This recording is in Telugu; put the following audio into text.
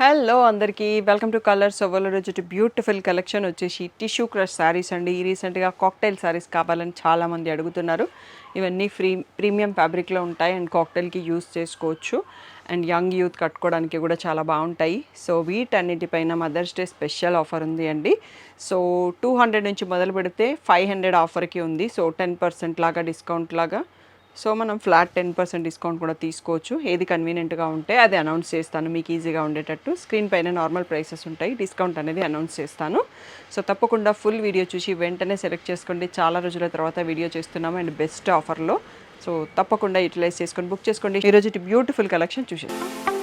హలో అందరికీ వెల్కమ్ టు కలర్స్ ఓవర్లో రోజు బ్యూటిఫుల్ కలెక్షన్ వచ్చేసి టిష్యూ క్రష్ శారీస్ అండి. ఈ రీసెంట్గా కాక్టైల్ శారీస్ కావాలని చాలామంది అడుగుతున్నారు. ఇవన్నీ ప్రీమియం ఫ్యాబ్రిక్లో ఉంటాయి అండ్ కాక్టైల్కి యూస్ చేసుకోవచ్చు అండ్ యంగ్ యూత్ కట్టుకోవడానికి కూడా చాలా బాగుంటాయి. సో వీటన్నిటిపైన మదర్స్ డే స్పెషల్ ఆఫర్ ఉంది అండి. సో 200 నుంచి మొదలు పెడితే 500 ఆఫర్కి ఉంది. సో 10% లాగా డిస్కౌంట్ లాగా. సో మనం ఫ్లాట్ 10% డిస్కౌంట్ కూడా తీసుకోవచ్చు. ఏది కన్వీనియంట్గా ఉంటే అది అనౌన్స్ చేస్తాను మీకు ఈజీగా ఉండేటట్టు. స్క్రీన్ పైన నార్మల్ ప్రైసెస్ ఉంటాయి, డిస్కౌంట్ అనేది అనౌన్స్ చేస్తాను. సో తప్పకుండా ఫుల్ వీడియో చూసి వెంటనే సెలెక్ట్ చేసుకోండి. చాలా రోజుల తర్వాత వీడియో చేస్తున్నాము అండ్ బెస్ట్ ఆఫర్లో. సో తప్పకుండా యూటిలైజ్ చేసుకొని బుక్ చేసుకోండి. ఈరోజు బ్యూటిఫుల్ కలెక్షన్ చూసేస్తాం.